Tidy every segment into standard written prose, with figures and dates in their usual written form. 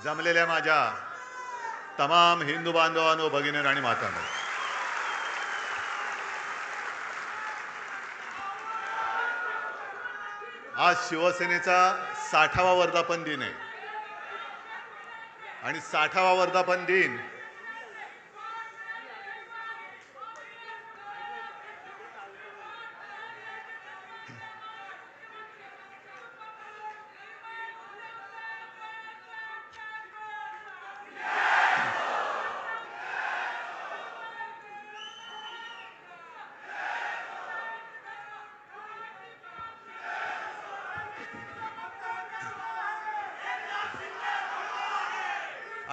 जमलेल्या माझ्या तमाम हिंदू बांधवांनो, भगिनींनो आणि मातांनो, आज शिवसेनेचा 60वा वर्धापन दिन आहे आणि 60वा वर्धापन दिन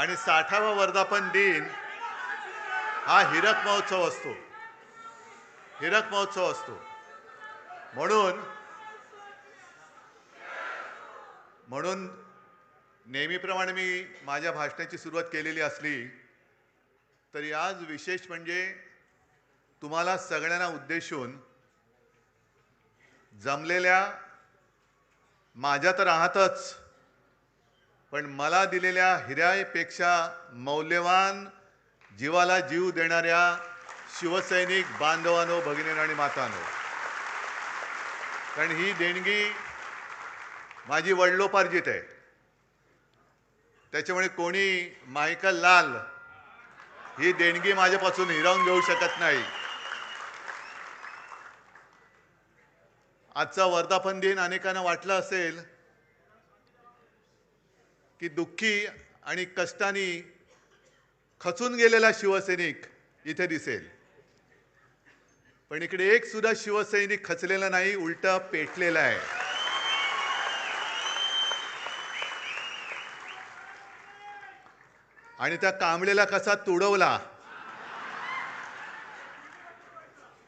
आणि 60वा वर्धापन दिन हा हीरक महोत्सव असतो. हीरक महोत्सव असतो. म्हणून नेहमीप्रमाणे मी माझ्या भाषणाची सुरुवात केलेली असली तरी आज विशेष म्हणजे तुम्हाला सगळ्यांना उद्देशून जमलेल्या माझ्या तर आहातच, पण मला दिलेल्या हिऱ्यापेक्षा मौल्यवान जीवाला जीव देणाऱ्या शिवसैनिक बांधवांनो, भगिनींनो आणि मातांनो, कारण ही देणगी माझी वडिलोपार्जित आहे. त्याच्यामुळे कोणी मायकल लाल ही देणगी माझ्यापासून हिरावून घेऊ शकत नाही. आजचा वर्धापन दिन अनेकांना वाटलं असेल की दुःखी आणि कष्टाने खचून गेलेला शिवसैनिक इथे दिसेल, पण इकडे एक सुद्धा शिवसैनिक खचलेला नाही, उलटा पेटलेला आहे. आणि त्या कांबळेला कसा तुडवला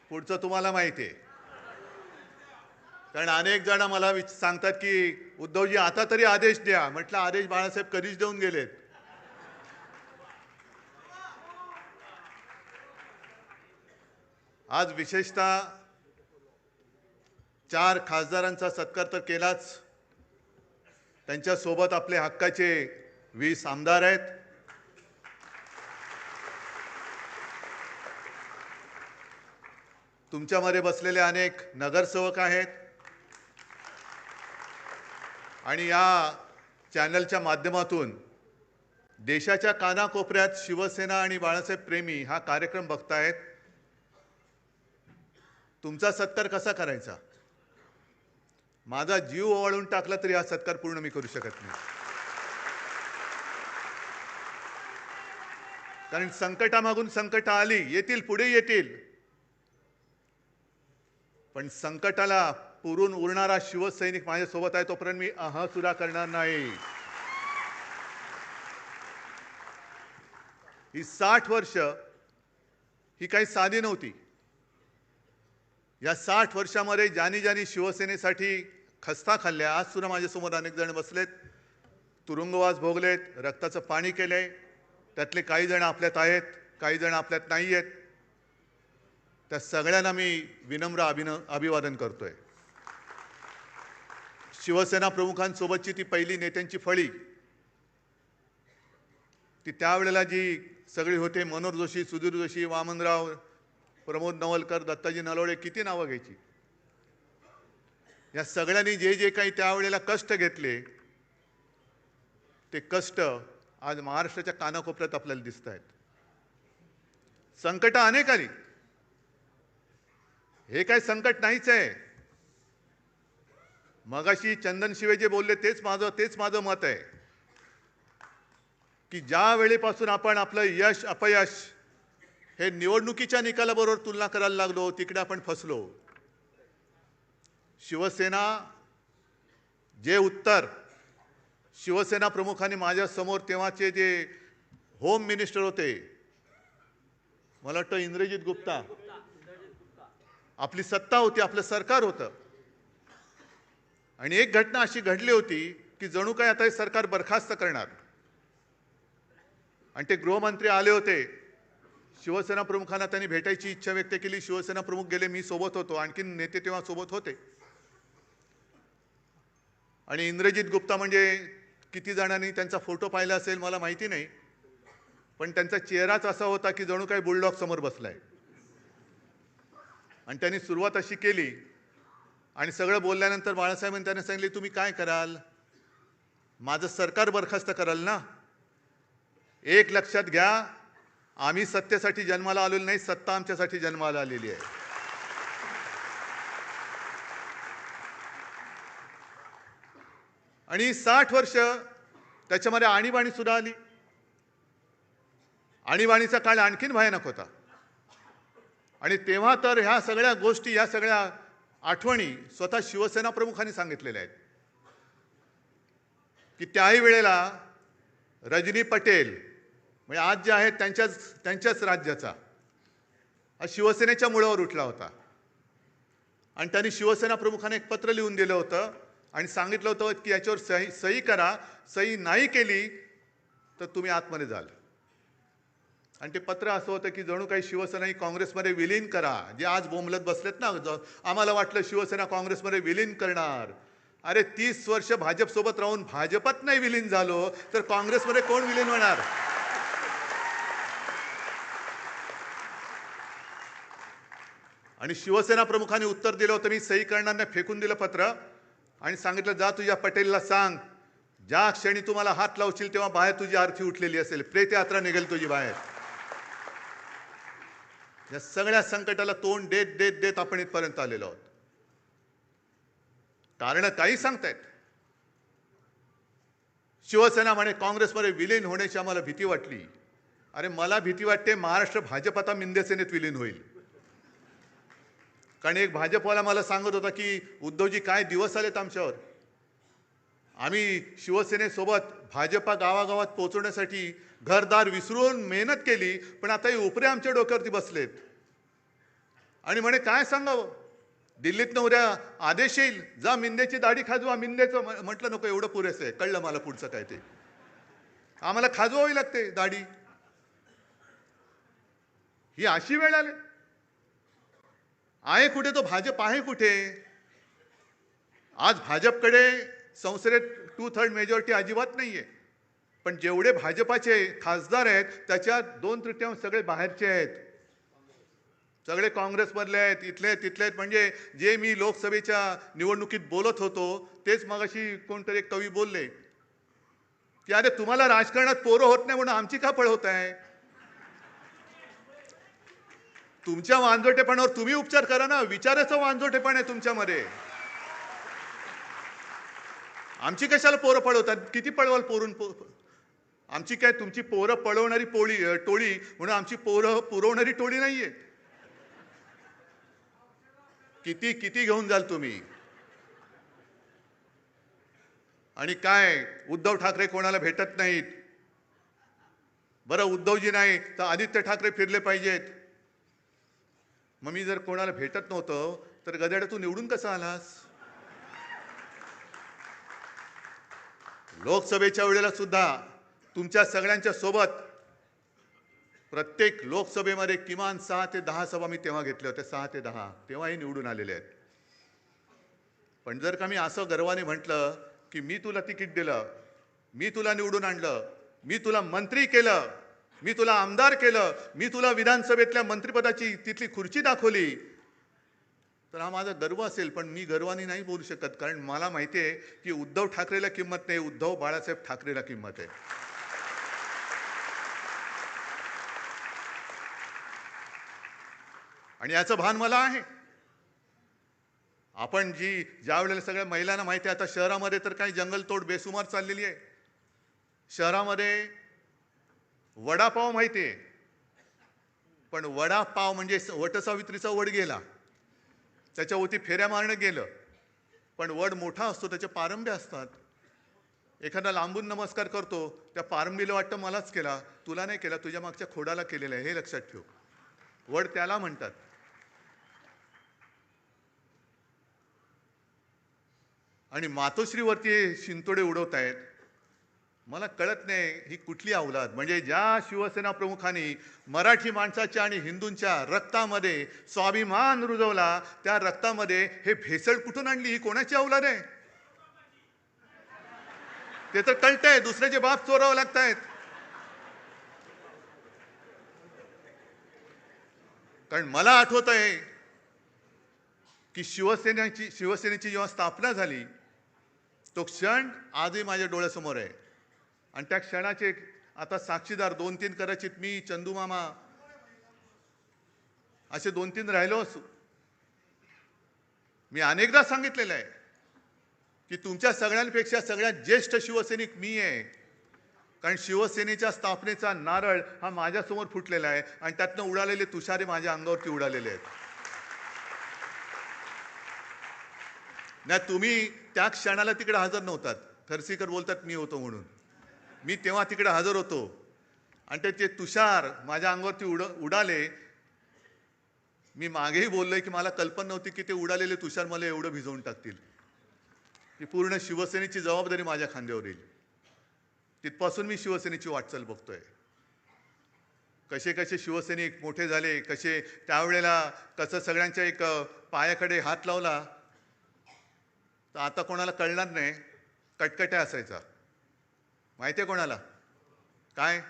पुढचं तुम्हाला माहिती आहे. कारण अनेक जण मला सांगतात की उद्धवजी आता तरी आदेश द्या. म्हटलं आदेश बाळासाहेब कधीच देऊन गेलेत. आज विशेषतः 4 खासदारांचा सत्कार तर केलाच, त्यांच्यासोबत आपले हक्काचे 20 आमदार आहेत. तुमच्यामध्ये बसलेले अनेक नगरसेवक आहेत आणि या चॅनलच्या माध्यमातून देशाच्या कानाकोपऱ्यात शिवसेना आणि बाळासाहेब प्रेमी हा कार्यक्रम बघतायत. तुमचा सत्कार कसा करायचा? माझा जीव ओवाळून टाकला तरी हा सत्कार पूर्ण मी करू शकत नाही. कारण संकटामागून संकट आली, येतील, पुढे येतील, पण संकटाला पुरून उरणारा शिवसैनिक माझ्यासोबत आहे तोपर्यंत मी सुद्धा करणार नाही. ही 60 वर्ष ही काही साधी नव्हती. या 60 वर्षामध्ये ज्यांनी शिवसेनेसाठी खस्ता खाल्ल्या, आज सुद्धा माझ्यासमोर अनेक जण बसलेत, तुरुंगवास भोगलेत, रक्ताचं पाणी केलंय. त्यातले काही जण आपल्यात आहेत, काही जण आपल्यात नाही आहेत. त्या सगळ्यांना मी विनम्र अभिवादन करतोय. शिवसेना प्रमुखांसोबतची ती पहिली नेत्यांची फळी, ती त्यावेळेला जी सगळी होते, मनोहर जोशी, सुधीर जोशी, वामनराव, प्रमोद नवलकर, दत्ताजी नलोडे, किती नावं घ्यायची. या सगळ्यांनी जे जे काही त्यावेळेला कष्ट घेतले, ते कष्ट आज महाराष्ट्राच्या कानाकोपऱ्यात आपल्याला दिसत आहेत. संकट अनेक आली, हे काय संकट नाहीच आहे. मगाशी चंदन शिवे जे बोलले तेच माझं मत आहे की ज्या वेळेपासून आपण आपलं यश अपयश हे निवडणुकीच्या निकालाबरोबर तुलना करायला लागलो, तिकडे आपण फसलो. शिवसेना जे उत्तर शिवसेना प्रमुखांनी माझ्या समोर तेव्हाचे जे होम मिनिस्टर होते, मला वाटतं इंद्रजित गुप्ता, आपली सत्ता होती, आपलं सरकार होतं, आणि एक घटना अशी घडली होती की जणू काय आता हे सरकार बरखास्त करणार. आणि ते गृहमंत्री आले होते, शिवसेना प्रमुखांना त्यांनी भेटायची इच्छा व्यक्त केली. शिवसेना प्रमुख गेले, मी सोबत होतो, आणखी नेते तेव्हा सोबत होते. आणि इंद्रजित गुप्ता म्हणजे किती जणांनी त्यांचा फोटो पाहिला असेल मला माहिती नाही, पण त्यांचा चेहराच असा होता की जणू काही बुलडॉग समोर बसलाय. आणि त्यांनी सुरुवात अशी केली आणि सगळं बोलल्यानंतर बाळासाहेबांनी त्यांना सांगितले, तुम्ही काय कराल? माझं सरकार बरखास्त कराल ना? एक लक्षात घ्या, आम्ही सत्तेसाठी जन्माला आलेलो नाही, सत्ता आमच्यासाठी जन्माला आलेली आहे. आणि 60 वर्ष त्याच्यामध्ये आणीबाणी सुद्धा आली. आणीबाणीचा काळ आणखीन भयानक होता. आणि तेव्हा तर ह्या सगळ्या गोष्टी, ह्या सगळ्या आठवणी स्वतः शिवसेना प्रमुखांनी सांगितलेल्या आहेत की त्याही वेळेला रजनी पटेल म्हणजे आज जे आहेत त्यांच्याच राज्याचा हा शिवसेनेच्या मुळावर उठला होता. आणि त्यांनी शिवसेना प्रमुखांना एक पत्र लिहून दिलं होतं आणि सांगितलं होतं की याच्यावर सही करा, सही नाही केली तर तुम्ही आतमध्ये जाल. आणि ते पत्र असं होतं की जणू काही शिवसेना ही काँग्रेसमध्ये विलीन करा. जे आज बोंबलत बसलेत ना, आम्हाला वाटलं शिवसेना काँग्रेसमध्ये विलीन करणार. अरे 30 वर्ष भाजपसोबत राहून भाजपात नाही विलीन झालो तर काँग्रेसमध्ये कोण विलीन होणार? आणि शिवसेना प्रमुखांनी उत्तर दिलं होतं, मी सही करणार नाही, फेकून दिलं पत्र आणि सांगितलं जा तुझ्या पटेलला सांग, ज्या क्षणी तुम्हाला हात लावशील तेव्हा बाहेर तुझी आरती उठलेली असेल, प्रेत यात्रा निघेल तुझी बाहेर. या सगळ्या संकटाला तोंड देत देत देत आपण इथपर्यंत आलेलो आहोत. कारण काही सांगतायत. शिवसेना म्हणे काँग्रेसमध्ये विलीन होण्याची आम्हाला भीती वाटली. अरे मला भीती वाटते महाराष्ट्र भाजप आता शिवसेनेत विलीन होईल. कारण एक भाजपवाला मला सांगत होता की उद्धवजी काय दिवस आलेत आमच्यावर. आम्ही शिवसेनेसोबत भाजपा गावागावात पोहोचवण्यासाठी घरदार विसरून मेहनत केली, पण आता हे उपरे आमच्या डोक्यावरती बसलेत. आणि म्हणे काय सांगावं, दिल्लीतनं उद्या आदेश येईल, जा मिंदेची दाढी खाजवा. मिंदेचं म्हटलं नको, एवढं पुरेसं आहे, कळलं मला पुढचं काय ते. आम्हाला खाजवावी लागते दाढी. ही अशी वेळ आली. आहे कुठे तो भाजप, आहे कुठे? आज भाजपकडे संसदेत 2/3 मेजॉरिटी अजिबात नाहीये. पण जेवढे भाजपाचे खासदार आहेत त्याच्यात 2/3 सगळे बाहेरचे आहेत, सगळे काँग्रेसमधले आहेत, इथले तिथले आहेत. म्हणजे जे मी लोकसभेच्या निवडणुकीत बोलत होतो तेच मगाशी कोणतरी एक कवी बोलले की अरे तुम्हाला राजकारणात पोरं होत नाही म्हणून आमची का पळवत आहे? तुमच्या वांजोटेपणावर तुम्ही उपचार करा ना. विचाराचं वांजोटेपण आहे तुमच्यामध्ये. आमची कशाला पोरं पळवतात? किती पळवाल पोरून? आमची काय तुमची पोरं पळवणारी टोळी म्हणून आमची पोरं पुरवणारी टोळी नाहीये. किती किती घेऊन जाल तुम्ही? आणि काय उद्धव ठाकरे कोणाला भेटत नाहीत. बरं उद्धवजी नाही तर आदित्य ठाकरे फिरले पाहिजेत. मग मी जर कोणाला भेटत नव्हतो तर गदाड्या तू निवडून कसा आलास? लोकसभेच्या वेळेला सुद्धा तुमच्या सगळ्यांच्या सोबत प्रत्येक लोकसभेमध्ये किमान 6 ते 10 सभा मी तेव्हा घेतल्या होत्या. 6 ते 10 तेव्हाही निवडून आलेले आहेत. पण जर का मी असं गर्वाने म्हटलं की मी तुला तिकीट दिलं, मी तुला निवडून आणलं, मी तुला मंत्री केलं, मी तुला आमदार केलं, मी तुला विधानसभेतल्या मंत्रिपदाची तिथली खुर्ची दाखवली, तर हा माझा गर्व असेल. पण मी गर्वाने नाही बोलू शकत, कारण मला माहिती आहे की उद्धव ठाकरेला किंमत नाही, उद्धव बाळासाहेब ठाकरेला किंमत आहे. आणि याचं भान मला आहे. आपण ज्या वेळेला सगळ्या महिलांना माहिती आहे, आता शहरामध्ये तर काही जंगलतोड बेसुमार चाललेली आहे. शहरामध्ये वडापाव माहिती आहे, पण वडापाव म्हणजे वटसावित्रीचा वड गेला, त्याच्यावरती फेऱ्या मारणं गेलं. पण वड मोठा असतो, त्याचे पारंब्या असतात. एखादा लांबून नमस्कार करतो, त्या पारंबीला वाटतं मलाच केला, तुला नाही केला, तुझ्या मागच्या खोडाला केलेला आहे, हे लक्षात ठेव. वड त्याला म्हणतात. आणि मातोश्रीवरती शिंतोडे उडवत आहेत. मला कळत नाही ही कुठली अवलाद. म्हणजे ज्या शिवसेना प्रमुखांनी मराठी माणसाच्या आणि हिंदूंच्या रक्तामध्ये स्वाभिमान रुजवला, त्या रक्तामध्ये हे भेसळ कुठून आणली? ही कोणाची अवलाद आहे? ते तर कळतंय, दुसऱ्याचे बाप चोरावं लागतायत. कारण मला आठवत आहे की शिवसेनेची जेव्हा स्थापना झाली, तो क्षण आजही माझ्या डोळ्यासमोर आहे. आणि त्या क्षणाचे आता साक्षीदार 2-3 कदाचित मी, चंदू मामा असे 2-3 राहिलो असू. मी अनेकदा सांगितलेलं आहे की तुमच्या सगळ्यांपेक्षा सगळ्यात ज्येष्ठ शिवसैनिक मी आहे. कारण शिवसेनेच्या स्थापनेचा नारळ हा माझ्यासमोर फुटलेला आहे आणि त्यातनं उडालेले तुषारे माझ्या अंगावरती उडालेले आहेत. नाही, तुम्ही त्या क्षणाला तिकडे हजर नव्हतात. खरसीकर बोलतात मी होतो म्हणून. मी तेव्हा तिकडे हजर होतो आणि ते तुषार माझ्या अंगावरती उडाले. मी मागेही बोललोय की मला कल्पना नव्हती की ते उडालेले तुषार मला एवढं भिजवून टाकतील, की पूर्ण शिवसेनेची जबाबदारी माझ्या खांद्यावर येईल. तिथपासून मी शिवसेनेची वाटचाल बघतोय. कसे कसे शिवसैनिक मोठे झाले, कसे त्यावेळेला कसं सगळ्यांच्या एक पायाकडे हात लावला तर आता कोणाला कळणार नाही, कटकट्या असायचा. माहिती आहे कोणाला? काय?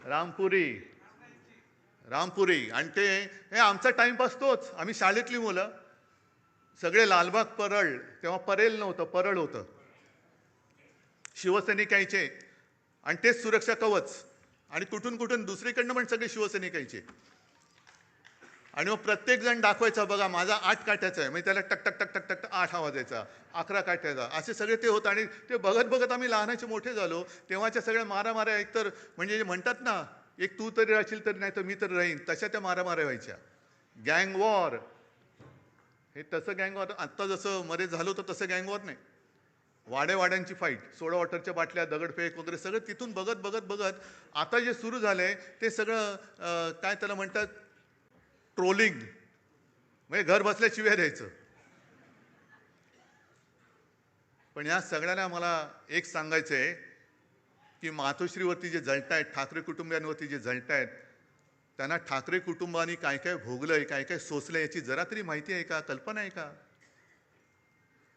रामपुरी. आणि ते हे आमचा टाइमपास तोच. आम्ही शाळेतली मुलं सगळे लालबाग परळ, तेव्हा परेल नव्हतं, परळ होतं. शिवसैनिक यायचे आणि तेच सुरक्षा कवच. आणि कुठून कुठून दुसरीकडनं पण सगळे शिवसैनिक यायचे. आणि मग प्रत्येक जण दाखवायचा, बघा माझा 8 काठ्याचा आहे. म्हणजे त्याला टक टक टक टक टक 8 आवाज यायचा, 11 काठ्याचा, असे सगळे ते होतं. आणि ते बघत बघत आम्ही लहानाचे मोठे झालो. तेव्हाच्या सगळ्या मारामाऱ्या एकतर म्हणजे म्हणतात ना, एक तू तरी राहशील तर नाही तर मी तर राहीन, तशा त्या मारामाऱ्या व्हायच्या. गँग वॉर, हे तसं गँग वॉर आत्ता जसं मध्ये झालं होतं तसं गँग वॉर नाही. वाड्यांची फाईट, सोडा वॉटरच्या बाटल्या, दगडफेक वगैरे सगळं तिथून बघत बघत बघत आता जे सुरू झालंय ते सगळं काय त्याला म्हणतात, ट्रोलिंग. म्हणजे घर बसल्या शिव्या द्यायचं. पण या सगळ्यांना मला एक सांगायचं आहे की मातोश्रीवरती जे जळतायत, ठाकरे कुटुंबियांवरती जे जळतायत, त्यांना ठाकरे कुटुंबानी काय काय भोगलंय, काय काय सोसलंय याची जरा तरी माहिती आहे का, कल्पना आहे का?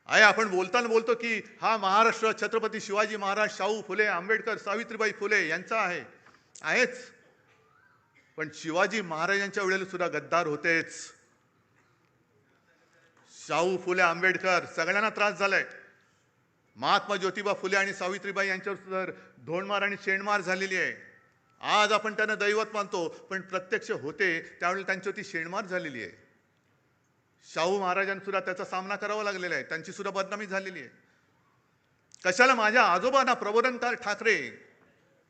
आपण बोलताना बोलतो की हा महाराष्ट्र छत्रपती शिवाजी महाराज, शाहू फुले, आंबेडकर, सावित्रीबाई फुले यांचा आहेच. पण शिवाजी महाराजांच्या वेळेला सुद्धा गद्दार होतेच. शाहू फुले, आंबेडकर सगळ्यांना त्रास झालाय. महात्मा ज्योतिबा फुले आणि सावित्रीबाई यांच्यावर सुद्धा धोंडमार आणि शेणमार झालेली आहे. आज आपण त्यांना दैवत मानतो, पण प्रत्यक्ष होते त्यावेळेला त्यांच्यावरती शेणमार झालेली आहे. शाहू महाराजांना सुद्धा त्याचा सामना करावा लागलेला आहे, त्यांची सुद्धा बदनामी झालेली आहे. कशाला माझ्या आजोबांना प्रबोधनकार ठाकरे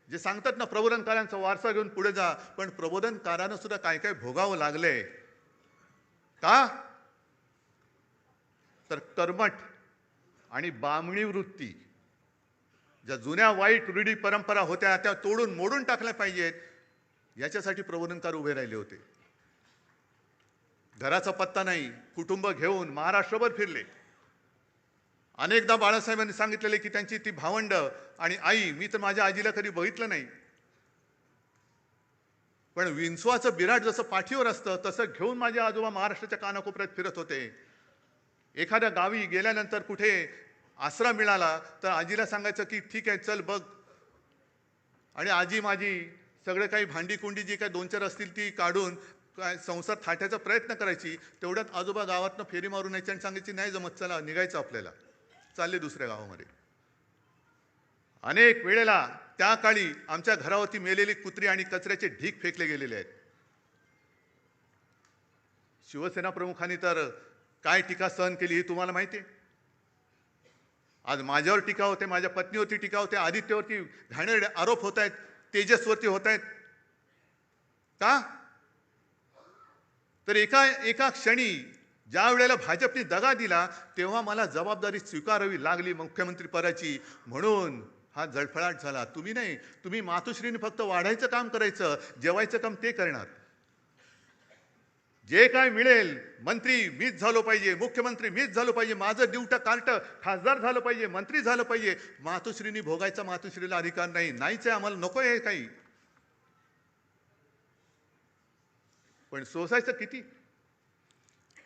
जे सांगतात ना, प्रबोधनकारांचा वारसा घेऊन पुढे जा, पण प्रबोधनकारांना सुद्धा काय काय भोगावं लागलंय का? तर कर्मठ आणि बामणी वृत्ती, ज्या जुन्या वाईट रूढी परंपरा होत्या त्या तोडून मोडून टाकल्या पाहिजेत, याच्यासाठी प्रबोधनकार उभे राहिले होते. घराचा पत्ता नाही, कुटुंब घेऊन महाराष्ट्रभर फिरले. अनेकदा बाळासाहेबांनी सांगितलेले की त्यांची ती भावंड आणि आई, मी तर माझ्या आजीला कधी बघितलं नाही, पण विंचवाचं बिराट जसं पाठीवर असतं तसं घेऊन माझे आजोबा महाराष्ट्राच्या कानाकोपऱ्यात फिरत होते. एखाद्या गावी गेल्यानंतर कुठे आसरा मिळाला तर आजीला सांगायचं की ठीक आहे चल बघ, आणि आजी माझी सगळे काही भांडी कुंडी जी काही 2-4 असतील ती काढून काय संसार थाटायचा प्रयत्न करायची. तेवढ्यात आजोबा गावातनं फेरी मारून यायची आणि सांगायची नाही जमत, चला निघायचं आपल्याला, चालले दुसऱ्या गावामध्ये. अनेक वेळेला त्या काळी आमच्या घरावरती मेलेली कुत्री आणि कचऱ्याचे ढीग फेकले गेलेले आहेत. शिवसेना प्रमुखांनी तर काय टीका सहन केली हे तुम्हाला माहिती आहे. आज माझ्यावर टीका होते, माझ्या पत्नीवरती टीका होते, आदित्यवरती घाणेरडे आरोप होत आहेत, तेजसवरती होत आहेत. का? तर एका क्षणी ज्या वेळेला भाजपने दगा दिला तेव्हा मला जबाबदारी स्वीकारावी लागली मुख्यमंत्री पदाची, म्हणून हा जळफळाट झाला. तुम्ही नाही, तुम्ही मातोश्रीने फक्त वाढायचं काम करायचं, जेवायचं काम ते करणार. जे काय मिळेल, मंत्री मीच झालो पाहिजे, मुख्यमंत्री मीच झालो पाहिजे, माझं ड्युटा कार्ट खासदार झालं पाहिजे, मंत्री झालं पाहिजे, मातोश्रीने भोगायचा मातोश्रीला अधिकार नाही. नाहीच आहे, आम्हाला नको आहे काही. पण सोसायचं किती?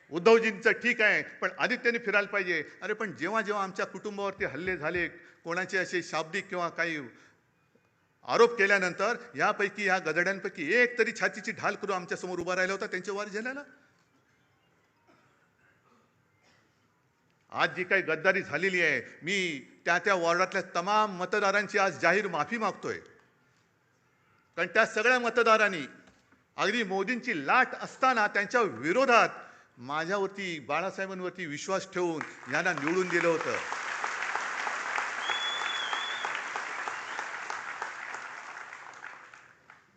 उद्धवजींचं ठीक आहे, पण आदित्यने फिरायला पाहिजे. अरे पण जेव्हा जेव्हा आमच्या कुटुंबावरती हल्ले झाले, कोणाचे असे शाब्दिक किंवा काही आरोप केल्यानंतर यापैकी या गदड्यांपैकी एक तरी छातीची ढाल करून आमच्या समोर उभा राहिला होता त्यांच्या वर झाल्याला. आज जी काही गद्दारी झालेली आहे, मी त्या त्या वॉर्डातल्या तमाम मतदारांची आज जाहीर माफी मागतोय. कारण त्या सगळ्या मतदारांनी अगदी मोदींची लाट असताना त्यांच्या विरोधात माझ्यावरती, बाळासाहेबांवरती विश्वास ठेवून यांना निवडून दिलं होतं.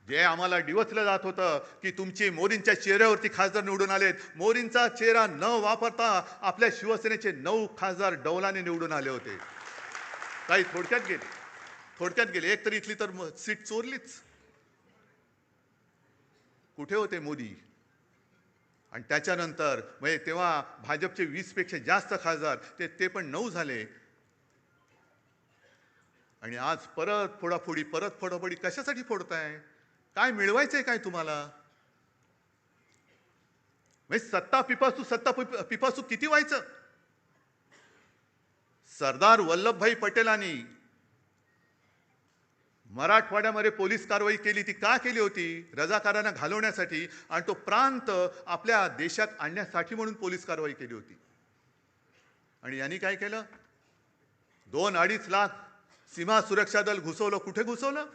जे आम्हाला डिवचलं जात होतं की तुमची मोदींच्या चेहऱ्यावरती खासदार निवडून आलेत, मोदींचा चेहरा न वापरता आपल्या शिवसेनेचे 9 खासदार डौलाने निवडून आले होते. काही थोडक्यात गेले एक तरी इथली तर सीट चोरलीच. कुठे होते मोदी? आणि त्याच्यानंतर म्हणजे तेव्हा भाजपचे 20 पेक्षा जास्त खासदार ते पण 9 झाले. आणि आज परत फोडाफोडी कशासाठी फोडताय? काय मिळवायचंय काय तुम्हाला? म्हणजे सत्ता पिपासू किती व्हायचं? सरदार वल्लभभाई पटेलांनी मराठवाड्यामध्ये पोलीस कारवाई केली, ती का केली होती? रजाकारांना घालवण्यासाठी आणि तो प्रांत आपल्या देशात आणण्यासाठी म्हणून पोलीस कारवाई केली होती. आणि यांनी काय केलं? 2-2.5 लाख सीमा सुरक्षा दल घुसवलं. कुठे घुसवलं?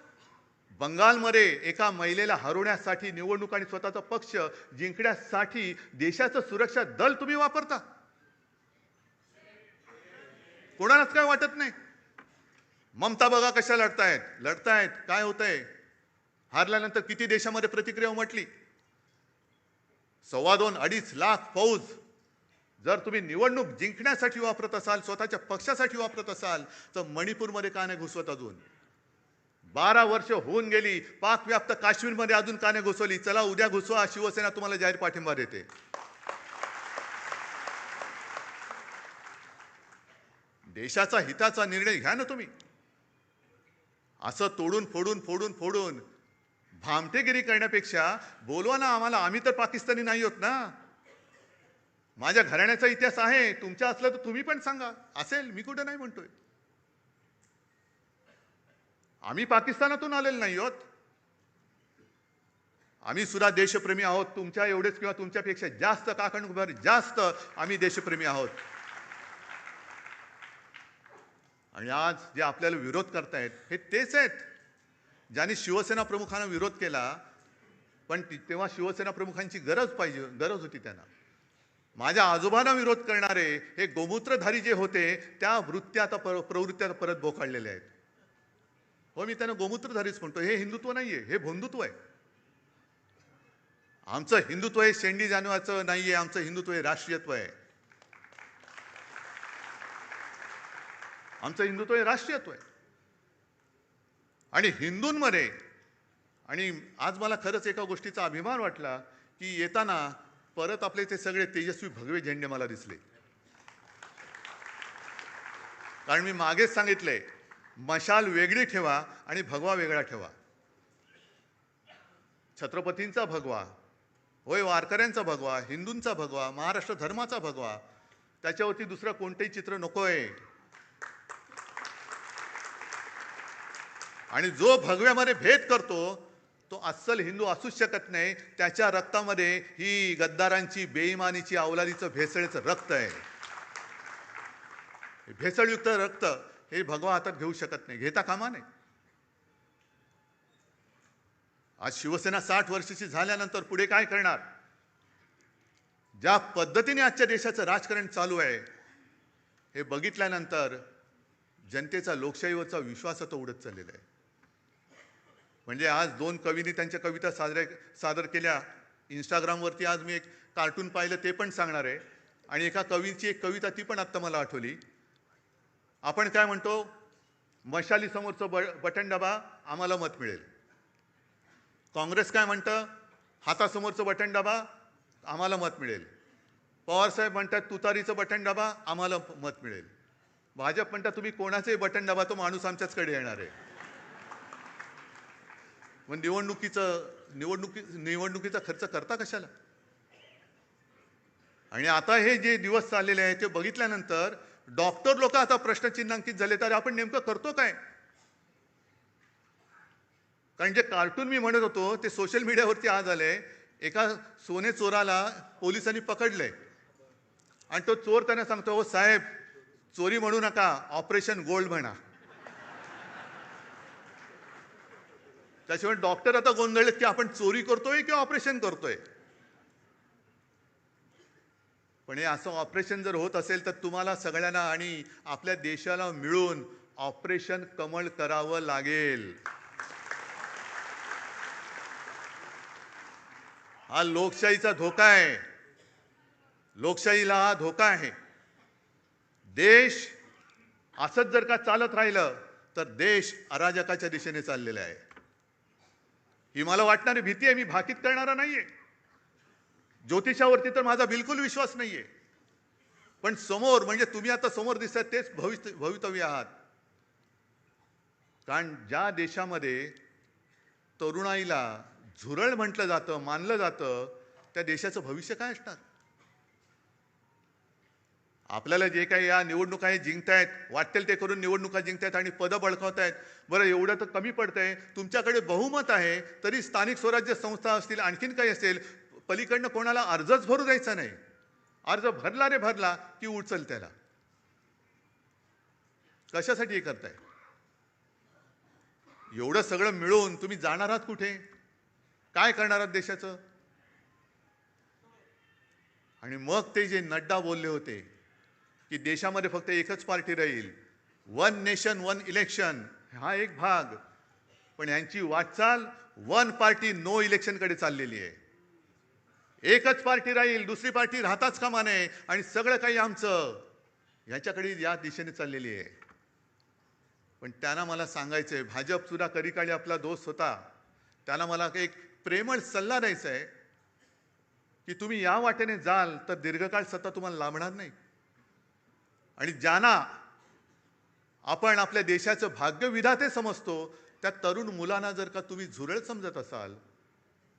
बंगालमध्ये एका महिलेला हरवण्यासाठी निवडणूक आणि स्वतःचा पक्ष जिंकण्यासाठी देशाचं सुरक्षा दल तुम्ही वापरता. कोणालाच काय वाटत नाही. ममता बघा कशा लढतायत. काय होतंय? हारल्यानंतर किती देशामध्ये प्रतिक्रिया उमटली. 2.25-2.5 लाख फौज जर तुम्ही निवडणूक जिंकण्यासाठी वापरत असाल, स्वतःच्या पक्षासाठी वापरत असाल, तर मणिपूरमध्ये का नाही घुसवत? अजून 12 वर्ष होऊन गेली. पाकव्याप्त काश्मीरमध्ये अजून का नाही घुसवली? चला उद्या घुसवा. शिवसेना तुम्हाला जाहीर पाठिंबा देते. देशाचा हिताचा निर्णय घ्या ना तुम्ही. असं तोडून फोडून भामटेगिरी करण्यापेक्षा बोलवा ना आम्हाला. आम्ही तर पाकिस्तानी नाही होत ना. माझ्या घराण्याचा इतिहास आहे. तुमच्या असलं तर तुम्ही पण सांगा. असेल, मी कुठे नाही म्हणतोय. आम्ही पाकिस्तानातून आलेलो नाही आहोत. आम्ही सुद्धा देशप्रेमी आहोत. तुमच्या एवढेच किंवा तुमच्यापेक्षा जास्त काकणभर जास्त आम्ही देशप्रेमी आहोत. आणि आज जे आपल्याला विरोध करतायत हे तेच आहेत ज्यांनी शिवसेना प्रमुखांना विरोध केला. पण तेव्हा शिवसेना प्रमुखांची गरज होती त्यांना. माझ्या आजोबांना विरोध करणारे हे गोमूत्रधारी जे होते त्या प्रवृत्त्या परत बोकाळलेल्या आहेत. हो, मी त्यांना गोमूत्रधारीच म्हणतो. हे हिंदुत्व नाहीये, हे भोंदुत्व आहे. आमचं हिंदुत्व हे शेंडी जाणवाचं नाहीये. आमचं हिंदुत्व हे राष्ट्रीयत्व आहे. आमचं हिंदुत्व हे राष्ट्रीयत्व आहे. आणि हिंदूंमध्ये आणि आज मला खरंच एका गोष्टीचा अभिमान वाटला की येताना परत आपले ते सगळे तेजस्वी भगवे झेंडे मला दिसले. कारण मी मागेच सांगितलंय, मशाल वेगळी ठेवा आणि भगवा वेगळा ठेवा. छत्रपतींचा भगवा होय, वारकऱ्यांचा भगवा, हिंदूंचा भगवा, महाराष्ट्र धर्माचा भगवा, त्याच्यावरती दुसरं कोणतेही चित्र नकोय. आणि जो भगव्यामध्ये भेद करतो तो अस्सल हिंदू असूच शकत नाही. त्याच्या रक्तामध्ये ही गद्दारांची, बेईमानीची, अवलादीचं, भेसळीचं रक्त आहे. भेसळयुक्त रक्त हे भगवा हातात घेऊ शकत नाही, घेता कामा नये. आज शिवसेना 60 वर्षाची झाल्यानंतर पुढे काय करणार? ज्या पद्धतीने आजच्या देशाचं राजकारण चालू आहे हे बघितल्यानंतर जनतेचा लोकशाहीवरचा विश्वास आता उडत चाललेला आहे. म्हणजे आज 2 कवींनी त्यांच्या कविता सादर केल्या. इंस्टाग्रामवरती आज मी एक कार्टून पाहिलं, ते पण सांगणार आहे. आणि एका कवीची एक कविता ती पण आत्ता मला आठवली. आपण काय म्हणतो? मशाली समोरचं बटन दाबा, आम्हाला मत मिळेल. काँग्रेस काय म्हणतं? हातासमोरचं बटन दाबा, आम्हाला मत मिळेल. पवारसाहेब म्हणतात तुतारीचं बटन दाबा, आम्हाला मत मिळेल. भाजप म्हणतात तुम्ही कोणाचंही बटन दाबा, तो माणूस आमच्याचकडे येणार आहे. मग निवडणुकीचा खर्च करता कशाला? आणि आता हे जे दिवस चाललेले आहेत ते बघितल्यानंतर डॉक्टर लोक आता प्रश्नचिन्हांकित झाले, तर आपण नेमकं करतो काय? कारण जे कार्टून मी म्हणत होतो ते सोशल मीडियावरती आज आले. एका सोने चोराला पोलिसांनी पकडले आणि तो चोर त्यांना सांगतो, हो साहेब, चोरी म्हणू नका, ऑपरेशन गोल्ड म्हणा. त्याशिवाय डॉक्टर आता गोंधळलेत की आपण चोरी करतोय की ऑपरेशन करतोय. पण हे असं ऑपरेशन जर होत असेल तर तुम्हाला सगळ्यांना आणि आपल्या देशाला मिळून ऑपरेशन कमळ करावं लागेल. हा लोकशाहीचा धोका आहे. लोकशाहीला हा धोका आहे. देश असंच जर का चालत राहिलं तर देश अराजकाच्या दिशेने चाललेला आहे. ही मला वाटणारी भीती आहे. मी भाकीत करणारा नाहीये. ज्योतिषावरती तर माझा बिलकुल विश्वास नाहीये. पण समोर, म्हणजे तुम्ही आता समोर दिसतात तेच भवितव्य आहात. कारण ज्या देशामध्ये तरुणाईला झुरळ म्हटलं जातं, मानलं जातं, त्या देशाचं भविष्य काय असणार? आपल्याला जे काही या निवडणुका हे जिंकतायत, वाटेल ते करून निवडणुका जिंकतायत आणि पदं बळकावतायत. बरं, एवढं तर कमी पडतंय. तुमच्याकडे बहुमत आहे तरी स्थानिक स्वराज्य संस्था असतील, आणखीन काही असेल, पलीकडनं कोणाला अर्जच भरू द्यायचा नाही. अर्ज भरला रे भरला की उचल त्याला. कशासाठी हे करताय? एवढं सगळं मिळून तुम्ही जाणार आहात कुठे? काय करणार आहात देशाचं? आणि मग ते जे नड्डा बोलले होते की देशामध्ये फक्त एकच पार्टी राहील, वन नेशन वन इलेक्शन, हा एक भाग. पण यांची वाटचाल वन पार्टी नो इलेक्शन कडे चाललेली आहे. एकच पार्टी राहील, दुसरी पार्टी राहताच कामा नये आणि सगळं काही आमचं, याच्याकडे या दिशेने चाललेली आहे. पण त्यांना मला सांगायचंय, भाजप सुद्धा कधीकाळी आपला दोस्त होता, त्यांना मला एक प्रेमळ सल्ला द्यायचा आहे की तुम्ही या वाटेने जाल तर दीर्घकाळ सत्ता तुम्हाला लाभणार नाही. आणि ज्यांना आपण आपल्या देशाचं भाग्यविधाते समजतो त्या तरुण मुलांना जर का तुम्ही झुरळ समजत असाल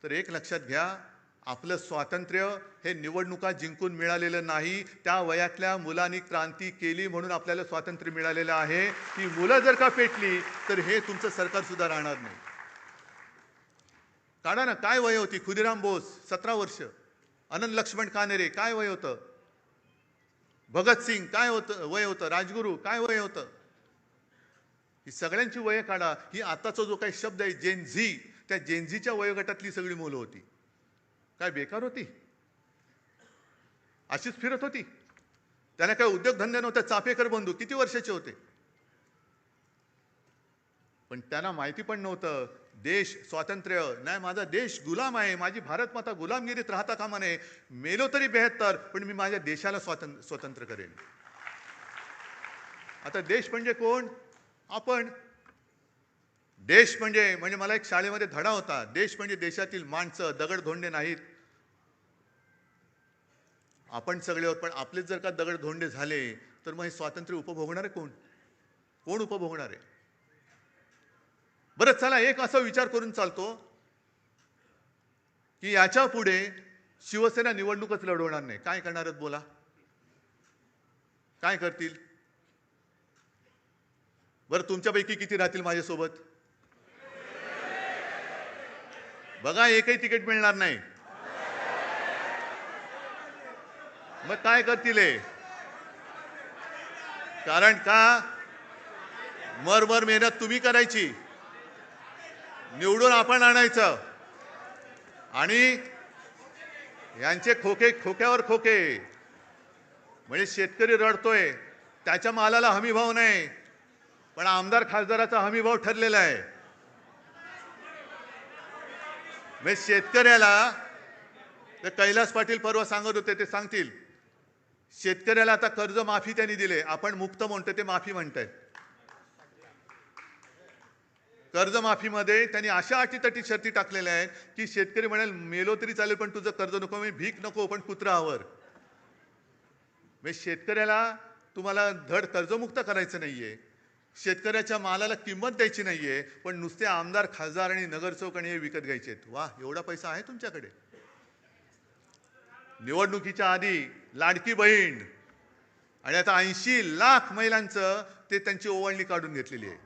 तर एक लक्षात घ्या, आपलं स्वातंत्र्य हे निवडणुका जिंकून मिळालेलं नाही. त्या वयातल्या मुलांनी क्रांती केली म्हणून आपल्याला स्वातंत्र्य मिळालेलं आहे. ती मुलं जर का पेटली तर हे तुमचं सरकार सुद्धा राहणार नाही. काढा ना, काय वय होती? खुदिराम बोस 17 वर्ष, अनंत लक्ष्मण कानेरे काय वय होतं? भगतसिंग काय वय होतं? राजगुरू काय वय होतं? ही सगळ्यांची वय काढा. ही आताचा जो काही शब्द आहे जेन झी, त्या जेनझीच्या वयोगटातली सगळी मुलं होती. काय बेकार होती? अशीच फिरत होती. त्यांना काय उद्योगधंदे नव्हते. चाफेकर बंधू किती वर्षाचे होते? पण त्यांना माहिती पण नव्हतं देश स्वातंत्र्य नाही, माझा देश गुलाम आहे, माझी भारत माता गुलामगिरीत राहता कामा नये. मेलो तरी 72, पण मी माझ्या देशाला स्वतंत्र करेन. आता देश म्हणजे कोण? आपण. देश म्हणजे मला एक शाळेमध्ये धडा होता, देश म्हणजे देशातील माणसं, दगडधोंडे नाहीत. आपण सगळे आहोत, पण आपलेच जर का दगडधोंडे झाले तर मग हे स्वातंत्र्य उपभोगणारे कोण? कोण उपभोगणार आहे? बरं, चला एक असा विचार करून चालतो की याच्या पुढे शिवसेना निवडणूकच लढवणार नाही. काय करणार आहेत बोला? काय करतील? बरं, तुमच्यापैकी किती राहतील माझ्यासोबत? बघा, एकही तिकीट मिळणार नाही. मग काय करतील? कारण का? मरमर मेहनत तुम्ही करायची, निवडून आपण आणायचं आणि यांचे खोके खोक्यावर खोके. म्हणजे शेतकरी रडतोय, त्याच्या मालाला हमी भाव नाही, पण आमदार खासदाराचा हमी भाव ठरलेला आहे. म्हणजे शेतकऱ्याला, ते कैलास पाटील परवा सांगत होते, ते सांगतील, शेतकऱ्याला आता कर्ज माफी त्यांनी दिले. आपण मुक्त म्हणतो, ते माफी म्हणतायत. कर्जमाफीमध्ये त्यांनी अशा अटीतटी शर्ती टाकलेल्या आहेत की शेतकरी म्हणाल मेलो तरी चालेल पण तुझं कर्ज नको, म्हणजे भीक नको पण कुत्रा आवर. म्हणजे शेतकऱ्याला तुम्हाला धड कर्जमुक्त करायचं नाहीये, शेतकऱ्याच्या मालाला किंमत द्यायची नाहीये, पण नुसते आमदार खासदार आणि नगरसेवक आणि हे विकत घ्यायचे. वा, एवढा पैसा आहे तुमच्याकडे? निवडणुकीच्या आधी लाडकी बहीण आणि आता 80 लाख महिलांचं ते त्यांची ओवाळणी काढून घेतलेली आहे.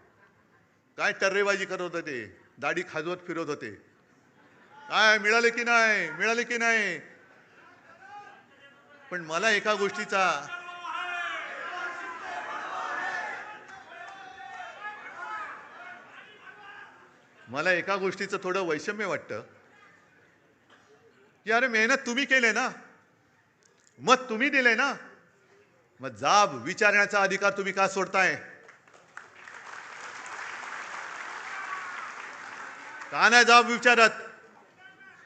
काय टर्रेबाजी करत होते, दाढी खाजवत फिरत होते. काय मिळाले की नाही, मिळाले की नाही. पण मला एका गोष्टीचा थोडं वैषम्य वाटतं की अरे मेहनत तुम्ही केले ना, मत तुम्ही दिले ना, मग जाब विचारण्याचा अधिकार तुम्ही का सोडताय? का नाही जाब विचारत?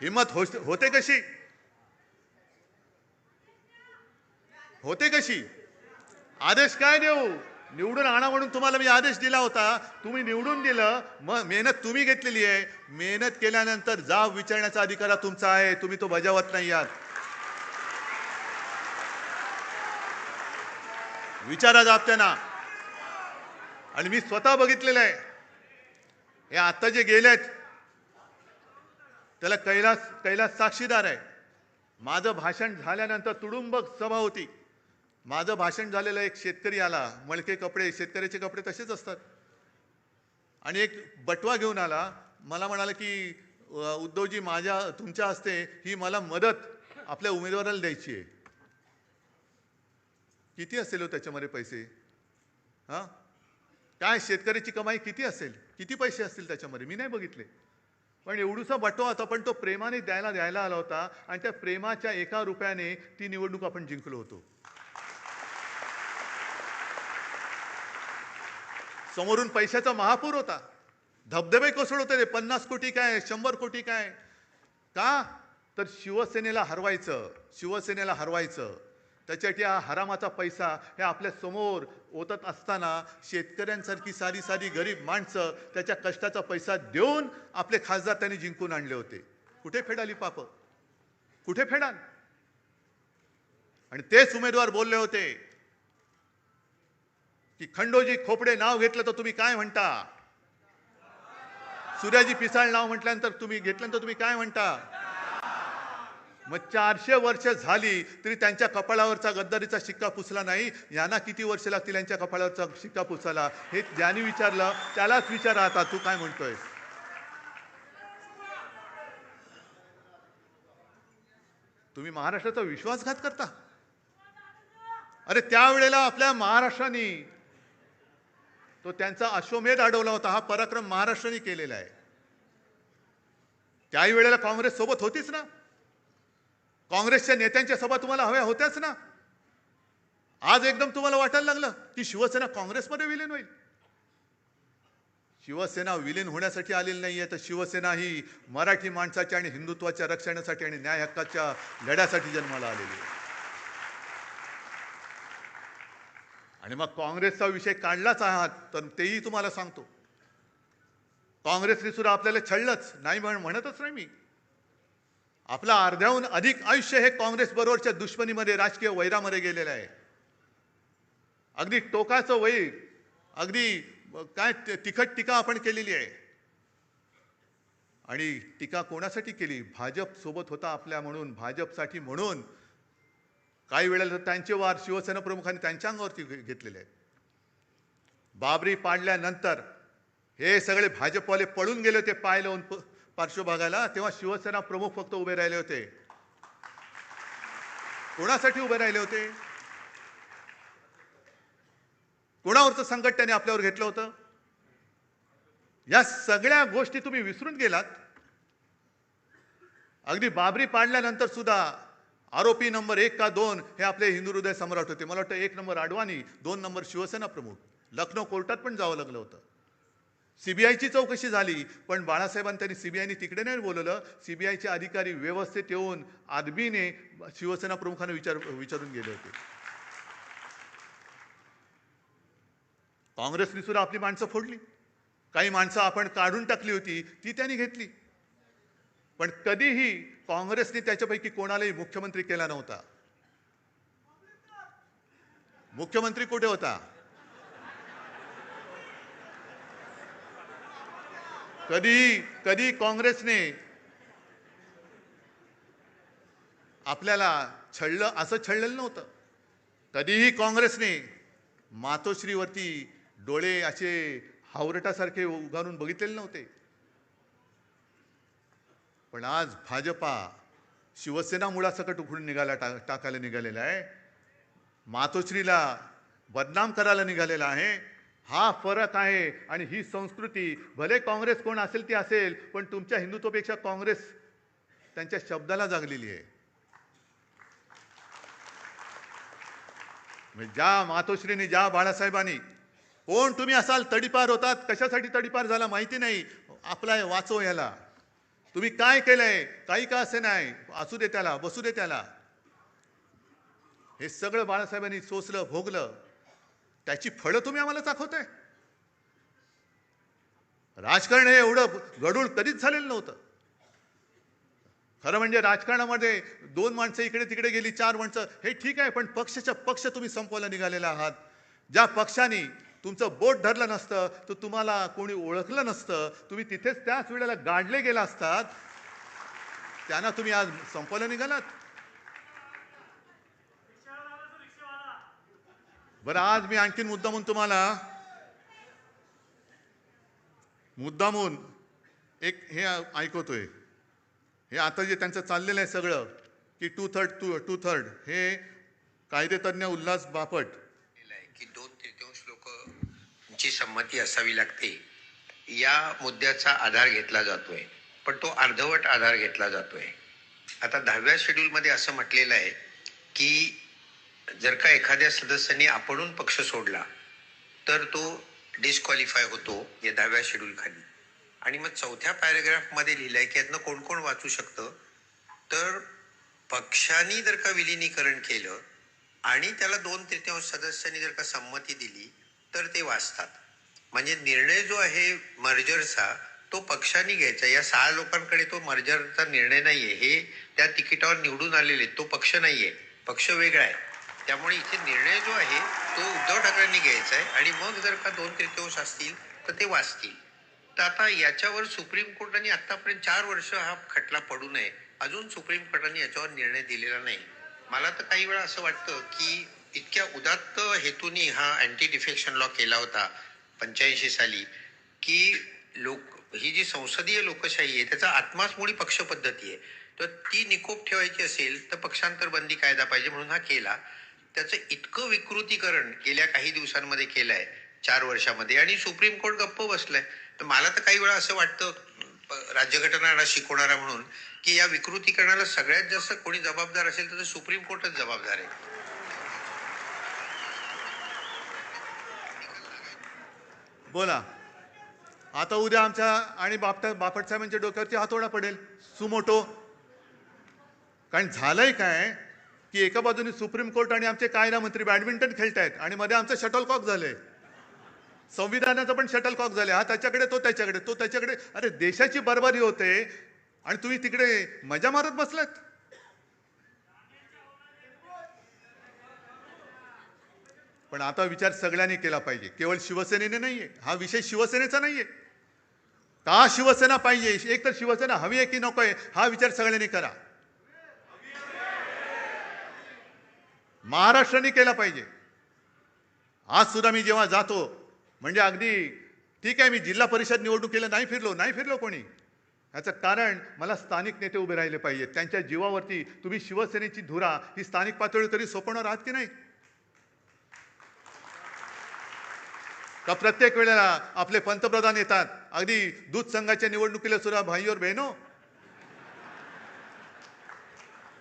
हिम्मत होते कशी? होते कशी? आदेश काय देऊ? निवडून आणा म्हणून तुम्हाला मी आदेश दिला होता, तुम्ही निवडून दिलं, मग मेहनत तुम्ही घेतलेली आहे. मेहनत केल्यानंतर जाब विचारण्याचा अधिकार तुमचा आहे, तुम्ही तो बजावत नाही आहात. विचारा जाब त्यांना. आणि मी स्वतः बघितलेलं आहे, हे आता जे गेलेत त्याला कैलास साक्षीदार आहे. माझं भाषण झाल्यानंतर तुडुंब सभा होती. माझं भाषण झालेलं एक शेतकरी आला, मळके कपडे, शेतकऱ्याचे कपडे तसेच असतात, आणि एक बटवा घेऊन आला. मला म्हणाला की उद्धवजी, तुमच्या हस्ते ही मला मदत आपल्या उमेदवाराला द्यायची आहे. किती असेल हो त्याच्यामध्ये पैसे? हा, काय शेतकऱ्याची कमाई किती असेल, किती पैसे असतील त्याच्यामध्ये? मी नाही बघितले. पण एवढूसा बटवा होता, पण तो प्रेमाने द्यायला आला होता, आणि त्या प्रेमाच्या 1 रुपयाने ती निवडणूक आपण जिंकलो होतो. समोरून पैशाचा महापूर होता, धबधबे कोसळत होते. 50 कोटी काय, 100 कोटी काय? का? तर शिवसेनेला हरवायचं. त्याच्यासाठी हा हरामाचा पैसा हे आपल्या समोर ओतत असताना शेतकऱ्यांसारखी सारी गरीब माणसं त्याच्या कष्टाचा पैसा देऊन आपले खासदार त्यांनी जिंकून आणले होते. कुठे फेडाली पाप? कुठे फेडाल? आणि तेच उमेदवार बोलले होते की खंडोजी खोपडे नाव घेतलं तर तुम्ही काय म्हणता? सूर्याजी पिसाळ नाव म्हटल्यानंतर तुम्ही काय म्हणता? मग 400 वर्ष झाली तरी त्यांच्या कपाळावरचा गद्दारीचा शिक्का पुसला नाही. यांना किती वर्ष लागतील यांच्या कपाळावरचा शिक्का पुसायला? हे ज्यांनी विचारलं त्यालाच विचारा आता, तू काय म्हणतोय? तुम्ही महाराष्ट्राचा विश्वासघात करता. अरे त्यावेळेला आपल्या महाराष्ट्राने तो त्यांचा अश्वमेध अडवला होता. हा पराक्रम महाराष्ट्राने केलेला आहे. त्याही वेळेला काँग्रेस सोबत होतीच ना. काँग्रेसच्या नेत्यांच्या सभा तुम्हाला हव्या होत्याच ना. आज एकदम तुम्हाला वाटायला लागलं की शिवसेना काँग्रेसमध्ये विलीन होईल. शिवसेना विलीन होण्यासाठी आलेली नाहीये, तर शिवसेना ही मराठी माणसाच्या आणि हिंदुत्वाच्या रक्षणासाठी आणि न्याय हक्काच्या लढ्यासाठी जन्माला आलेली आहे. आणि मग काँग्रेसचा विषय काढलाच आहात तर तेही तुम्हाला सांगतो, काँग्रेसने सुद्धा आपल्याला छळलंच नाही, म्हणतच नाही मी. आपला अर्ध्याहून अधिक आयुष्य हे काँग्रेस बरोबरच्या दुश्मनीमध्ये, राजकीय वैरामध्ये गेलेलं आहे. अगदी टोकाचं वैर, अगदी काय तिखट टीका आपण केलेली आहे. आणि टीका कोणासाठी केली? भाजप सोबत होता आपल्या म्हणून, भाजपसाठी म्हणून. काही वेळेला त्यांचे वार शिवसेना प्रमुखांनी त्यांच्या अंगावरती घेतलेले आहेत. बाबरी पाडल्यानंतर हे सगळे भाजपवाले पळून गेले होते पाय लावून पार्श्वभागाला, तेव्हा शिवसेना प्रमुख फक्त उभे राहिले होते. कोणासाठी उभे राहिले होते? कोणावरचं संकट त्यांनी आपल्यावर घेतलं होतं? या सगळ्या गोष्टी तुम्ही विसरून गेलात. अगदी बाबरी पाडल्यानंतर सुद्धा आरोपी नंबर 1 का 2 हे आपले हिंदू हृदय सम्राट होते. मला वाटतं 1 नंबर अडवाणी, 2 नंबर शिवसेना प्रमुख. लखनौ कोर्टात पण जावं लागलं होतं. सीबीआयची चौकशी झाली, पण बाळासाहेबांनी त्यांनी सीबीआयने तिकडे नाही बोलवलं. सीबीआयचे अधिकारी व्यवस्थित येऊन आदबीने शिवसेना प्रमुखांना विचारून गेले होते. काँग्रेसने सुद्धा आपली माणसं फोडली. काही माणसं आपण काढून टाकली होती, ती त्यांनी घेतली. पण कधीही काँग्रेसने त्याच्यापैकी कोणालाही मुख्यमंत्री केला नव्हता. मुख्यमंत्री कुठे होता? कधी काँग्रेसने आपल्याला छळलं असं छळलेलं नव्हतं. कधीही काँग्रेसने मातोश्रीवरती डोळे असे हावरटासारखे उगारून बघितलेले नव्हते. पण आज भाजपा शिवसेना मुळासकट उखडून टाकायला निघालेला आहे. मातोश्रीला बदनाम करायला निघालेला आहे. हा फरक आहे. आणि ही संस्कृती भले काँग्रेस कोण असेल ती असेल, पण तुमच्या हिंदुत्वापेक्षा काँग्रेस त्यांच्या शब्दाला जागलेली आहे. ज्या मातोश्रीने, ज्या बाळासाहेबांनी, कोण तुम्ही असाल, तडीपार होतात, कशासाठी तडीपार झाला माहिती नाही, आपला वाचव याला, तुम्ही काय केलंय, काही का असे नाही, असू दे त्याला, बसू दे त्याला. हे सगळं बाळासाहेबांनी सोसलं, भोगलं, त्याची फळं तुम्ही आम्हाला दाखवताय. राजकारण हे एवढं गडूळ कधीच झालेलं नव्हतं. खरं म्हणजे राजकारणामध्ये 2 माणसं इकडे तिकडे गेली, 4 माणसं, हे ठीक आहे, पण पक्षाच्या पक्ष तुम्ही संपवायला निघालेला आहात. ज्या पक्षाने तुमचं बोट धरलं नसतं, तर तुम्हाला कोणी ओळखलं नसतं, तुम्ही तिथेच त्याच वेळेला गाडले गेला असतात, त्यांना तुम्ही आज संपवायला निघालात. बरं, आज मी आणखीन मुद्दामून एक हे ऐकवतोय. हे आता जे त्यांचं चाललेलं आहे सगळं, की टू थर्ड, हे कायदेतज्ञ उल्हास बापट, की 2/3 लोकांची संमती असावी लागते, या मुद्द्याचा आधार घेतला जातोय. पण तो अर्धवट आधार घेतला जातोय. आता 10व्या शेड्यूलमध्ये असं म्हटलेलं आहे की जर का एखाद्या सदस्याने आपणून पक्ष सोडला तर तो डिस्क्वालिफाय होतो या 10व्या शेड्यूल खाली. आणि मग 4थ्या पॅरेग्राफमध्ये लिहिलंय की यातनं कोण कोण वाचू शकतं, तर पक्षाने जर का विलिनीकरण केलं आणि त्याला 2/3 सदस्यांनी जर का संमती दिली तर ते वाचतात. म्हणजे निर्णय जो आहे मर्जरचा तो पक्षाने घ्यायचा. या 6 लोकांकडे तो मर्जरचा निर्णय नाहीये. हे त्या तिकिटावर निवडून आलेले, तो पक्ष नाहीये, पक्ष वेगळा आहे. त्यामुळे इथे निर्णय जो आहे तो उद्धव ठाकरेंनी घ्यायचा आहे. आणि मग जर का 2/3 असतील तर ते वाचतील. तर आता याच्यावर सुप्रीम कोर्टाने आतापर्यंत 4 वर्ष हा खटला पडू नये, अजून सुप्रीम कोर्टाने याच्यावर निर्णय दिलेला नाही. मला तर काही वेळा असं वाटतं की इतक्या उदात्त हेतूने हा अँटी डिफेक्शन लॉ केला होता 85 साली, की ही जी संसदीय लोकशाही आहे त्याचा आत्माच मुळी पक्ष पद्धती आहे. तर ती निकोप ठेवायची असेल तर पक्षांतर बंदी कायदा पाहिजे, म्हणून हा केला. त्याचं इतकं विकृतीकरण गेल्या काही दिवसांमध्ये केलंय 4 वर्षामध्ये, आणि सुप्रीम कोर्ट गप्प बसलंय. तर मला तर काही वेळा असं वाटतं, राज्यघटना शिकवणारा म्हणून, की या विकृतीकरणाला सगळ्यात जास्त कोणी जबाबदार असेल तर सुप्रीम कोर्टच जबाबदार आहे. बोला. आता उद्या आमच्या आणि बापट साहेबांच्या डोक्यावरती हातोडा पडेल, सुमोटो. कारण झालंय काय की एका बाजूने सुप्रीम कोर्ट आणि आमचे कायदा मंत्री बॅडमिंटन खेळतायत आणि मध्ये आमचं शटलकॉक झालंय. संविधानाचं पण शटलकॉक झाले, हा त्याच्याकडे, तो त्याच्याकडे, तो त्याच्याकडे. अरे देशाची बरबारी होते आणि तुम्ही तिकडे मजा मारत बसलात. पण आता विचार सगळ्यांनी केला पाहिजे, केवळ शिवसेनेने नाहीये. हा विषय शिवसेनेचा नाहीये. का शिवसेना पाहिजे, एक तर शिवसेना हवी आहे की नको आहे, हा विचार सगळ्यांनी करा. महाराष्ट्राने केला पाहिजे. आज सुद्धा मी जेव्हा जातो, म्हणजे अगदी ठीक आहे, मी जिल्हा परिषद निवडणुकीला नाही फिरलो कोणी. याचं कारण मला स्थानिक नेते उभे राहिले पाहिजेत. त्यांच्या जीवावरती तुम्ही शिवसेनेची धुरा ही स्थानिक पातळीवर तरी सोपवणार आहात की नाही? का प्रत्येक वेळेला आपले पंतप्रधान येतात, अगदी दूध संघाच्या निवडणुकीला सुद्धा भाई और बहनो,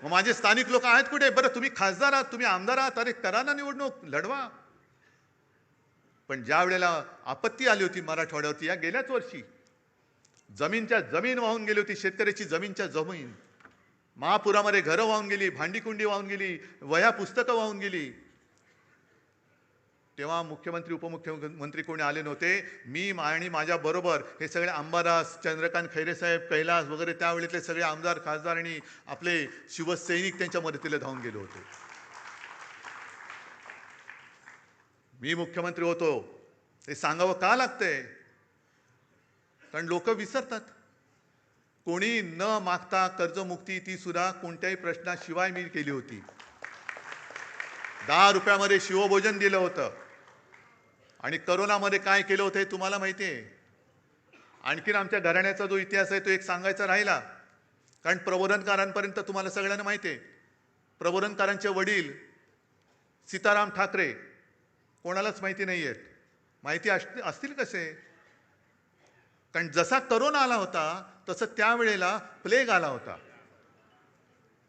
मग माझे स्थानिक लोक आहेत कुठे? बरं, तुम्ही खासदार आहात, तुम्ही आमदार आहात, अरे करा ना निवडणूक, लढवा. पण ज्या वेळेला आपत्ती आली होती मराठवाड्यावरती, या गेल्याच वर्षी जमीनच्या जमीन वाहून गेली होती, शेतकऱ्याची जमीनच्या जमीन, महापुरामध्ये घरं वाहून गेली, भांडीकुंडी वाहून गेली, वह्या पुस्तकं वाहून गेली. तेव्हा मुख्यमंत्री उपमुख्यमंत्री कोणी आले नव्हते. मी आणि माझ्या बरोबर हे सगळे अंबादास, चंद्रकांत खैरेसाहेब, कैलास वगैरे त्यावेळेतले सगळे आमदार, खासदार आणि आपले शिवसैनिक त्यांच्या मदतीला धावून गेले होते. मी मुख्यमंत्री होतो हे सांगावं का लागतंय? कारण लोक विसरतात. कोणी न मागता कर्जमुक्ती ती सुद्धा कोणत्याही प्रश्नाशिवाय मी केली होती. 10 रुपयामध्ये शिवभोजन दिलं होतं. आणि करोनामध्ये काय केलं होतं हे तुम्हाला माहिती आहे. आणखीन आमच्या घराण्याचा जो इतिहास आहे तो एक सांगायचा राहिला, कारण प्रबोधनकारांपर्यंत तुम्हाला सगळ्यांना माहिती आहे. प्रबोधनकारांचे वडील सीताराम ठाकरे कोणालाच माहिती नाही आहेत. माहिती असतील कसे? कारण जसा करोना आला होता तसं त्यावेळेला प्लेग आला होता.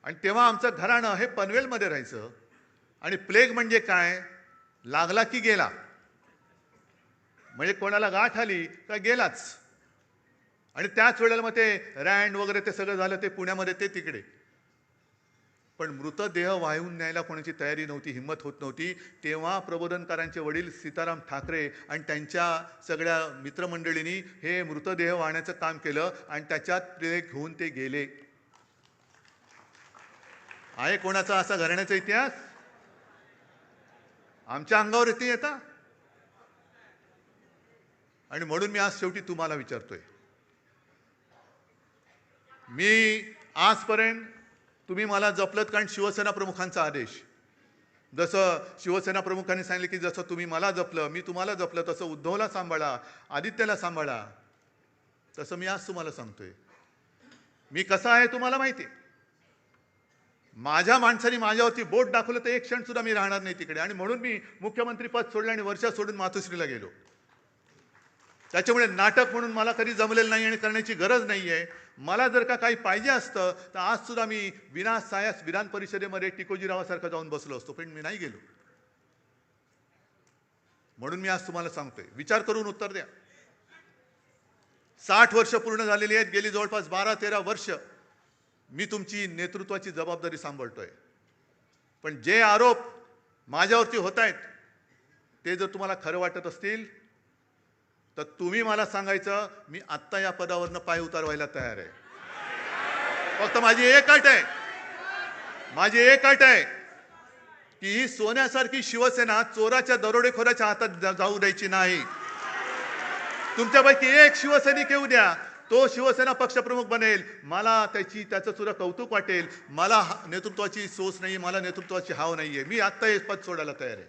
आणि तेव्हा आमचं घराणं हे पनवेलमध्ये राहायचं. आणि प्लेग म्हणजे काय? लागला की गेला. म्हणजे कोणाला गाठ आली का गेलाच. आणि त्याच वेळेला मग ते रँड वगैरे ते सगळं झालं ते पुण्यामध्ये ते तिकडे. पण मृतदेह वाहून न्यायला कोणाची तयारी नव्हती, हिंमत होत नव्हती. तेव्हा प्रबोधनकारांचे वडील सीताराम ठाकरे आणि त्यांच्या सगळ्या मित्रमंडळींनी हे मृतदेह वाहण्याचं काम केलं आणि त्याच्यात ते घेऊन ते गेले. आहे कोणाचा असा घराण्याचा इतिहास? आमच्या अंगावर येते येता. आणि म्हणून मी आज शेवटी तुम्हाला विचारतोय, मी आजपर्यंत तुम्ही मला जपलत कारण शिवसेना प्रमुखांचा आदेश. जसं शिवसेना प्रमुखांनी सांगितलं की जसं तुम्ही मला जपलं मी तुम्हाला जपलं, तसं उद्धवला सांभाळा, आदित्यला सांभाळा, तसं मी आज तुम्हाला सांगतोय. मी कसा आहे तुम्हाला माहिती आहे. माझ्या माणसाने माझ्यावरती बोट दाखवलं तर एक क्षण सुद्धा मी राहणार नाही तिकडे. आणि म्हणून मी मुख्यमंत्री पद सोडलं आणि वर्षा सोडून मातोश्रीला गेलो. त्याच्यामुळे नाटक म्हणून मला कधी जमलेलं नाही आणि करण्याची गरज नाही आहे. मला जर का काही पाहिजे असतं तर आज सुद्धा मी विना सायास विधान परिषदेमध्ये टिकोजीरावासारखं जाऊन बसलो असतो, पण मी नाही गेलो. म्हणून मी आज तुम्हाला सांगतोय, विचार करून उत्तर द्या. 60 वर्ष पूर्ण झालेली आहेत. गेली जवळपास 12-13 वर्ष मी तुमची नेतृत्वाची जबाबदारी सांभाळतोय. पण जे आरोप माझ्यावरती होत आहेत ते जर तुम्हाला खरं वाटत असतील तर तुम्ही मला सांगायचं, मी आत्ता या पदावरनं पाय उतारवायला तयार आहे. फक्त माझी एक अट आहे की ही सोन्यासारखी शिवसेना चोराच्या दरोडेखोराच्या हातात जाऊ द्यायची नाही. तुमच्यापैकी एक शिवसैनिक येऊ द्या, तो शिवसेना पक्षप्रमुख बनेल. मला त्याचं सुद्धा कौतुक वाटेल. मला नेतृत्वाची सोच नाही, मला नेतृत्वाची हाव नाहीये. मी आत्ता हे पद सोडायला तयार आहे.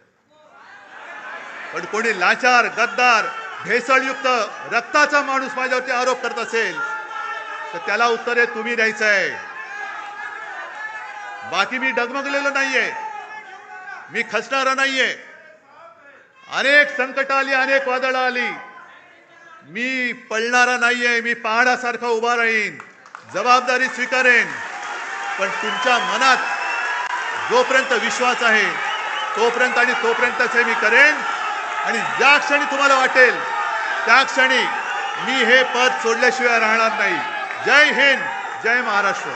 पण कोणी लाचार, गद्दार, भेसळयुक्त रक्ताचा माणूस माझ्यावरती आरोप करत असेल तर त्याला उत्तर तुम्ही द्यायचं आहे. बाकी मी डगमगलेलो नाहीये, मी खचणारा नाहीये. अनेक संकट आली, अनेक वादळं आली, मी पळणारा नाहीये. मी पहाडासारखा उभा राहीन, जबाबदारी स्वीकारेन. पण तुमच्या मनात जोपर्यंत विश्वास आहे तोपर्यंतच हे मी करेन. आणि ज्या क्षणी तुम्हाला वाटेल त्या क्षणी मी हे पद सोडल्याशिवाय राहणार नाही. जय हिंद, जय महाराष्ट्र.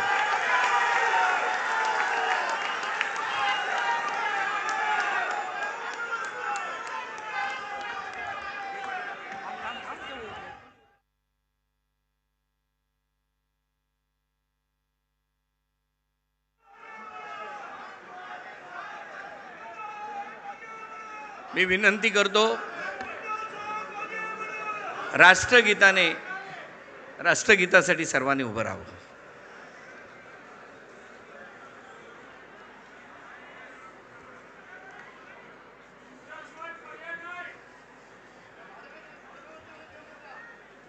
मी विनंती करतो, राष्ट्रगीतासाठी सर्वांनी उभं राहावं.